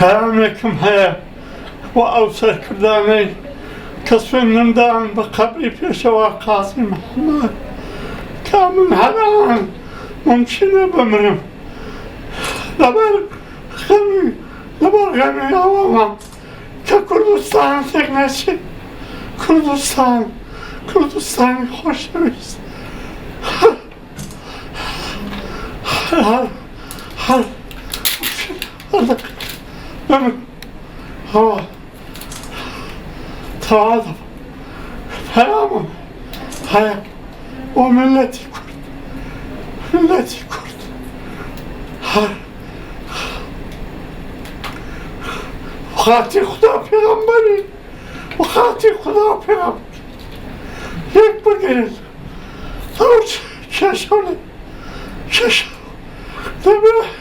پیامێکم هەیە بۆ ئەو سەرکردانەی کە سوێندم دان بە قەبری پێشەوا قازی محەممەد کە من هەران ممکنە بمرم لەبەر غەمی ئەوەمە کە کوردستان تێک نەچێت کوردستانی خۆشەویست هەر بمرم تەواو پیامم هەیە بۆ ملەتی کورد هەر خاتی خدا پێغەمبەری و خاتی خدا پێغەمبەر یەک بگرن ئەو کێشە دەبێت